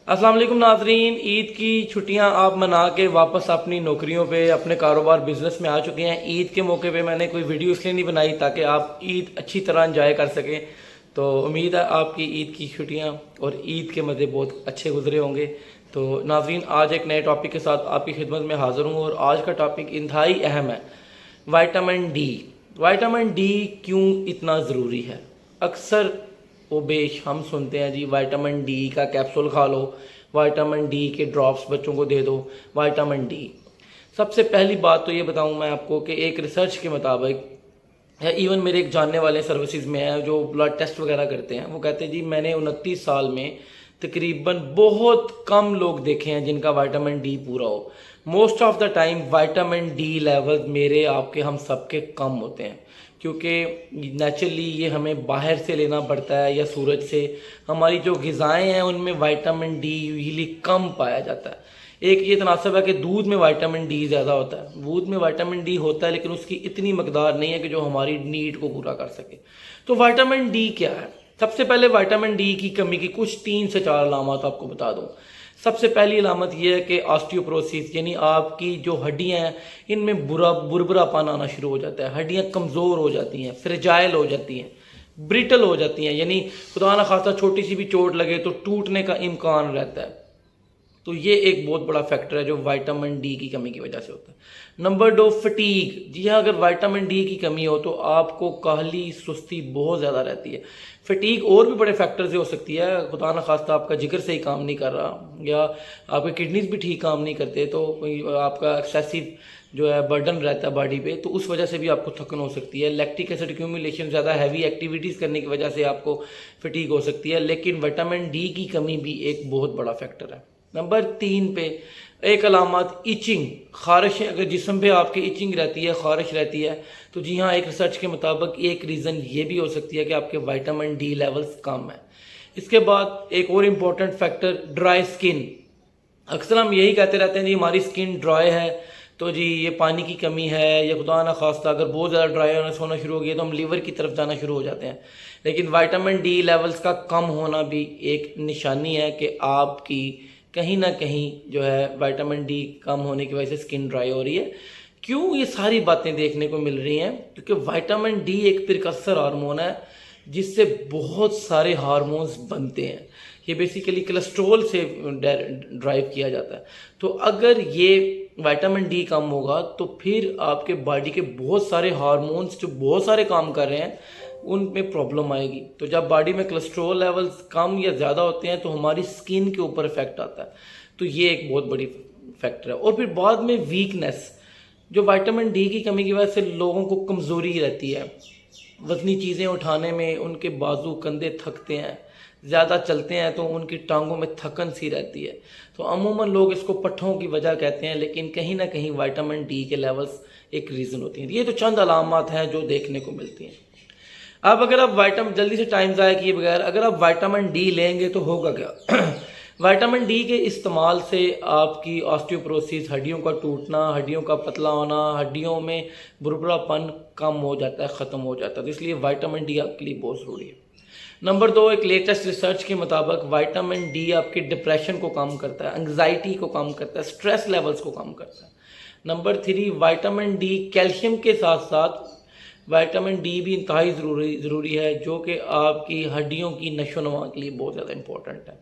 अस्सलाम वालेकुम नाजरीन, ईद की छुट्टियां आप मना के वापस अपनी नौकरियों पे अपने कारोबार बिजनेस में आ चुके हैं। ईद के मौके पे मैंने कोई वीडियो इसलिए नहीं बनाई ताकि आप ईद अच्छी तरह इंजॉय कर सकें। तो उम्मीद है आपकी ईद की छुट्टियां और ईद के मज़े बहुत अच्छे गुजरे होंगे। तो नाजरीन, आज एक नए टॉपिक के साथ आपकी खिदमत में हाज़िर हूँ और आज का टॉपिक इंतहाई अहम है, विटामिन डी। विटामिन डी क्यों इतना ज़रूरी है? अक्सर वो बेश हम सुनते हैं जी, विटामिन डी का कैप्सूल खा लो, विटामिन डी के ड्रॉप्स बच्चों को दे दो, विटामिन डी। सबसे पहली बात तो ये बताऊं मैं आपको कि एक रिसर्च के मुताबिक है, इवन मेरे एक जानने वाले सर्विसेज में है जो ब्लड टेस्ट वगैरह करते हैं, वो कहते हैं जी मैंने 29 साल में तकरीबन बहुत कम लोग देखे हैं जिनका विटामिन डी पूरा हो। Most of the time vitamin D level मेरे आपके हम सबके कम होते हैं, क्योंकि नेचुरली ये हमें बाहर से लेना पड़ता है या सूरज से। हमारी जो ग़िज़ाएँ हैं उनमें विटामिन डी यूजली कम पाया जाता है। एक ये तनासब है कि दूध में विटामिन डी ज़्यादा होता है, दूध में विटामिन डी होता है लेकिन उसकी इतनी मकदार नहीं है कि जो हमारी नीड को पूरा कर सके। तो विटामिन डी क्या है? सबसे पहले विटामिन डी की कमी की कुछ 3 से 4 अलामत आपको बता दूं। सबसे पहली अलामत यह है कि ऑस्टियोपोरोसिस, यानी आपकी जो हड्डियां हैं इनमें बुरबुरापन आना शुरू हो जाता है, हड्डियां कमज़ोर हो जाती हैं, फ्रेजाइल हो जाती हैं, ब्रिटल हो जाती हैं, यानी खुदा न खास्ता छोटी सी भी चोट लगे तो टूटने का इम्कान रहता है। तो ये एक बहुत बड़ा फैक्टर है जो विटामिन डी की कमी की वजह से होता है। Number 2, fatigue. जी हाँ, अगर विटामिन डी की कमी हो तो आपको काहली सुस्ती बहुत ज़्यादा रहती है। फटीग और भी बड़े फैक्टर से हो सकती है, खुदा न खास्ता आपका जिगर सही काम नहीं कर रहा या आपके किडनीज भी ठीक काम नहीं करते, तो आपका एक्सेसिव जो है बर्डन रहता है बॉडी पे, तो उस वजह से भी आपको थकन हो सकती है। लैक्टिक एसिड एक्यूमुलेशन, ज़्यादा हैवी एक्टिविटीज़ करने की वजह से आपको फटीग हो सकती है। लेकिन विटामिन डी की कमी भी एक बहुत बड़ा फैक्टर है। नंबर 3 पे एक अलामत इचिंग, खारिश। अगर जिस्म पे आपके इचिंग रहती है, खारिश रहती है, तो जी हाँ, एक रिसर्च के मुताबिक एक रीज़न ये भी हो सकती है कि आपके विटामिन डी लेवल्स कम है। इसके बाद एक और इम्पॉर्टेंट फैक्टर, ड्राई स्किन। अक्सर हम यही कहते रहते हैं जी हमारी स्किन ड्राई है तो जी ये पानी की कमी है, या खुदा ना खास्ता अगर बहुत ज़्यादा ड्राई होना शुरू हो गया तो हम लीवर की तरफ जाना शुरू हो जाते हैं। लेकिन विटामिन डी लेवल्स का कम होना भी एक निशानी है कि आपकी कहीं ना कहीं जो है विटामिन डी कम होने की वजह से स्किन ड्राई हो रही है। क्यों ये सारी बातें देखने को मिल रही हैं? क्योंकि विटामिन डी एक प्रिकसर हार्मोन है जिससे बहुत सारे हार्मोन्स बनते हैं। ये बेसिकली कोलेस्ट्रॉल से ड्राइव किया जाता है। तो अगर ये विटामिन डी कम होगा तो फिर आपके बॉडी के बहुत सारे हार्मोन्स जो बहुत सारे काम कर रहे हैं उनमें प्रॉब्लम आएगी। तो जब बॉडी में कोलेस्ट्रॉल लेवल्स कम या ज़्यादा होते हैं तो हमारी स्किन के ऊपर इफेक्ट आता है। तो ये एक बहुत बड़ी फैक्टर है। और फिर बाद में वीकनेस, जो विटामिन डी की कमी की वजह से लोगों को कमज़ोरी रहती है, वज़नी चीज़ें उठाने में उनके बाजू कंधे थकते हैं, ज़्यादा चलते हैं तो उनकी टांगों में थकन सी रहती है। तो अमूमन लोग इसको पट्ठों की वजह कहते हैं, लेकिन कहीं ना कहीं विटामिन डी के लेवल्स एक रीज़न होती हैं। ये तो चंद अलामत हैं जो देखने को मिलती हैं। अब अगर आप जल्दी से टाइम ज़ाया किए बगैर अगर आप विटामिन डी लेंगे तो होगा क्या? विटामिन डी के इस्तेमाल से आपकी ऑस्टियोपोरोसिस, हड्डियों का टूटना, हड्डियों का पतला होना, हड्डियों में बुरबुरापन कम हो जाता है, ख़त्म हो जाता है। तो इसलिए विटामिन डी आपके लिए बहुत ज़रूरी है। नंबर 2, एक लेटेस्ट रिसर्च के मुताबिक विटामिन डी आपके डिप्रेशन को कम करता है, एंग्जाइटी को कम करता है, स्ट्रेस लेवल्स को कम करता है। नंबर 3, विटामिन डी कैल्शियम के साथ साथ विटामिन डी भी इंतहाई ज़रूरी है, जो कि आपकी हड्डियों की नशोनुमा के लिए बहुत ज़्यादा इंपॉर्टेंट है।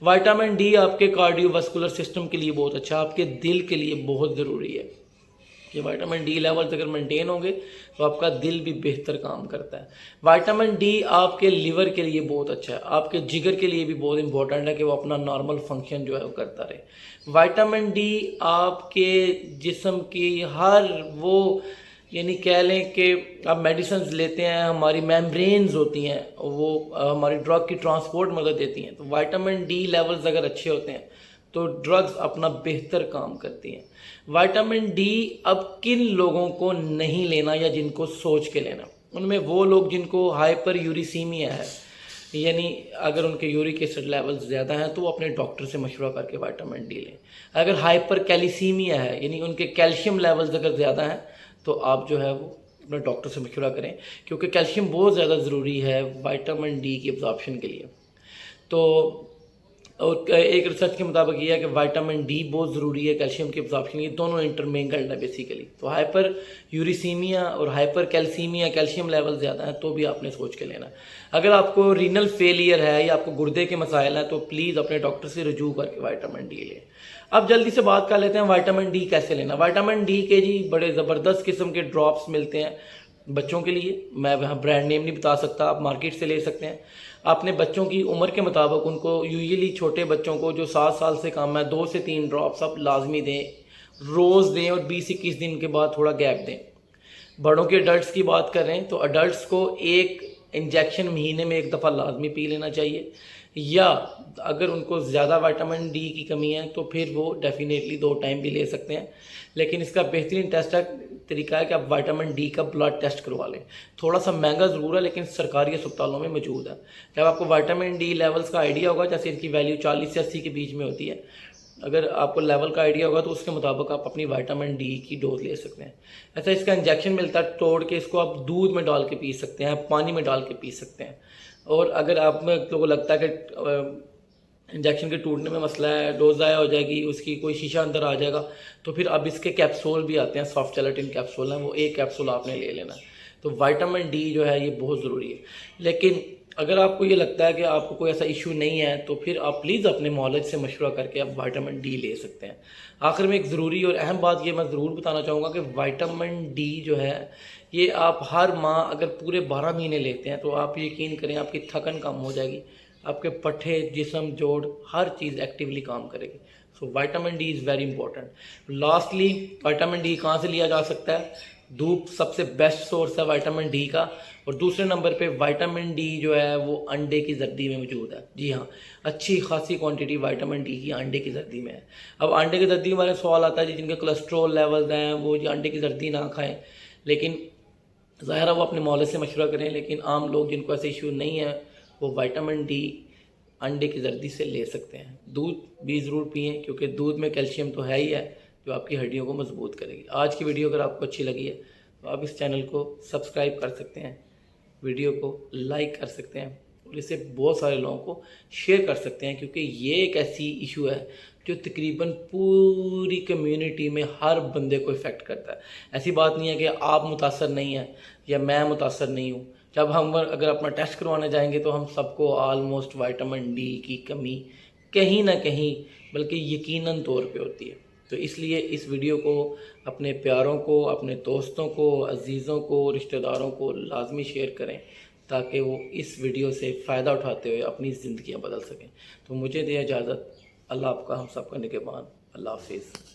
विटामिन डी आपके कार्डियोवास्कुलर सिस्टम के लिए बहुत अच्छा, आपके दिल के लिए बहुत ज़रूरी है कि विटामिन डी लेवल्स अगर मेंटेन होंगे तो आपका दिल भी बेहतर काम करता है। विटामिन डी आपके लिवर के लिए बहुत अच्छा है, आपके जिगर के लिए भी बहुत इंपॉर्टेंट है कि वो अपना नॉर्मल फंक्शन जो है वो करता रहे। विटामिन डी आपके जिस्म की हर वो, यानी कह लें कि आप मेडिसिन लेते हैं, हमारी मेम्ब्रेन्स होती हैं वो हमारी ड्रग की ट्रांसपोर्ट मदद देती हैं। तो विटामिन डी लेवल्स अगर अच्छे होते हैं तो ड्रग्स अपना बेहतर काम करती हैं। विटामिन डी अब किन लोगों को नहीं लेना या जिनको सोच के लेना? उनमें वो लोग जिनको हाइपर यूरिसीमिया है, यानी अगर उनके यूरिक एसिड लेवल्स ज़्यादा हैं तो वो अपने डॉक्टर से मशवरा करके विटामिन डी लें। अगर हाइपर कैल्सीमिया है, यानी उनके कैल्शियम लेवल्स अगर ज़्यादा हैं तो आप जो है वो अपने डॉक्टर से मशवरा करें, क्योंकि कैल्शियम बहुत ज़्यादा ज़रूरी है विटामिन डी की एब्जॉर्प्शन के लिए। तो اور ایک ریسرچ کے مطابق یہ ہے کہ وائٹامن ڈی بہت ضروری ہے کیلشیم کی ابزارپشن، یہ دونوں انٹرمنگلڈ ہے بیسیکلی. تو ہائپر یوریسیمیا اور ہائپر کیلسیمیا، کیلشیم لیول زیادہ ہیں تو بھی آپ نے سوچ کے لینا. اگر آپ کو رینل فیلئر ہے یا آپ کو گردے کے مسائل ہیں تو پلیز اپنے ڈاکٹر سے رجوع کر کے وائٹامن ڈی لیں. اب جلدی سے بات کر لیتے ہیں وائٹامن ڈی کیسے لینا. وائٹامن ڈی کے جی بڑے زبردست قسم کے ڈراپس ملتے ہیں بچوں کے لیے. میں وہاں برانڈ نیم نہیں بتا سکتا، آپ مارکیٹ سے لے سکتے ہیں. آپ نے بچوں کی عمر کے مطابق ان کو یوزلی چھوٹے بچوں کو جو 7 سال سے کم ہے 2 سے 3 ڈراپس آپ لازمی دیں، روز دیں، اور 20-21 دن کے بعد تھوڑا گیپ دیں. بڑوں کے اڈلٹس کی بات کریں تو اڈلٹس کو ایک انجیکشن مہینے میں 1 دفعہ لازمی پی لینا چاہیے، یا اگر ان کو زیادہ وائٹامن ڈی کی کمی ہے تو پھر وہ ڈیفینیٹلی 2 ٹائم بھی لے سکتے ہیں. لیکن اس کا بہترین طریقہ ہے کہ آپ وائٹامن ڈی کا بلڈ ٹیسٹ کروا لیں. تھوڑا سا مہنگا ضرور ہے لیکن سرکاری اسپتالوں میں موجود ہے. جب آپ کو وائٹامن ڈی لیولز کا آئیڈیا ہوگا، جیسے ان کی ویلیو 40 سے 80 کے بیچ میں ہوتی ہے، اگر آپ کو لیول کا آئیڈیا ہوگا تو اس کے مطابق آپ اپنی وائٹامن ڈی کی ڈوز لے سکتے ہیں. ایسا اس کا انجیکشن ملتا ہے توڑ کے، اس کو آپ دودھ میں ڈال کے پی سکتے ہیں، پانی میں ڈال کے پی سکتے ہیں. اور اگر آپ کو لگتا ہے کہ انجیکشن کے ٹوٹنے میں مسئلہ ہے، ڈوز ضائع ہو جائے گی، اس کی کوئی شیشہ اندر آ جائے گا، تو پھر اب اس کے کیپسول بھی آتے ہیں، سافٹ جیلاٹن کیپسول ہیں، وہ 1 کیپسول آپ نے لے لینا. تو وائٹامن ڈی جو ہے یہ بہت ضروری ہے. لیکن اگر آپ کو یہ لگتا ہے کہ آپ کو کوئی ایسا ایشو نہیں ہے تو پھر آپ پلیز اپنے معالج سے مشورہ کر کے آپ وائٹامن ڈی لے سکتے ہیں. آخر میں ایک ضروری اور اہم بات یہ میں ضرور بتانا چاہوں گا کہ وائٹامن ڈی جو ہے یہ آپ ہر ماہ اگر پورے 12 مہینے لیتے ہیں تو آپ یقین کریں آپ کی تھکن کم ہو جائے گی، آپ کے پٹھے، جسم، جوڑ، ہر چیز ایکٹیولی کام کرے گی. So vitamin D is very important. Lastly vitamin D کہاں سے لیا جا سکتا ہے؟ دھوپ سب سے بیسٹ سورس ہے وائٹامن ڈی کا. اور دوسرے نمبر پہ وائٹامن ڈی جو ہے وہ انڈے کی زردی میں موجود ہے. جی ہاں، اچھی خاصی کوانٹٹی وائٹامن ڈی کی انڈے کی زردی میں ہے. اب انڈے کی زردی ہمارے سوال آتا ہے جن کے کولیسٹرول لیولز ہیں وہ جی انڈے کی زردی نہ کھائیں، لیکن ظاہر ہے وہ اپنے معالج سے مشورہ کریں. لیکن عام لوگ جن کو ایسے ایشو نہیں ہے وہ وائٹامن ڈی انڈے کی زردی سے لے سکتے ہیں. دودھ بھی ضرور پئیں کیونکہ دودھ میں کیلشیم تو ہے ہی ہے جو آپ کی ہڈیوں کو مضبوط کرے گی. آج کی ویڈیو اگر آپ کو اچھی لگی ہے تو آپ اس چینل کو سبسکرائب کر سکتے ہیں، ویڈیو کو لائک کر سکتے ہیں، اور اسے بہت سارے لوگوں کو شیئر کر سکتے ہیں، کیونکہ یہ ایک ایسی ایشو ہے جو تقریباً پوری کمیونٹی میں ہر بندے کو افیکٹ کرتا ہے. ایسی بات نہیں ہے کہ آپ متاثر نہیں ہیں یا میں متاثر نہیں ہوں. جب ہم اگر اپنا ٹیسٹ کروانے جائیں گے تو ہم سب کو آلموسٹ وائٹامن ڈی کی کمی کہیں نہ کہیں بلکہ یقیناً طور پہ ہوتی ہے. تو اس لیے اس ویڈیو کو اپنے پیاروں کو، اپنے دوستوں کو، عزیزوں کو، رشتہ داروں کو لازمی شیئر کریں تاکہ وہ اس ویڈیو سے فائدہ اٹھاتے ہوئے اپنی زندگیاں بدل سکیں. تو مجھے دیں اجازت. اللہ آپ کا ہم سب کا نگہبان. اللہ حافظ.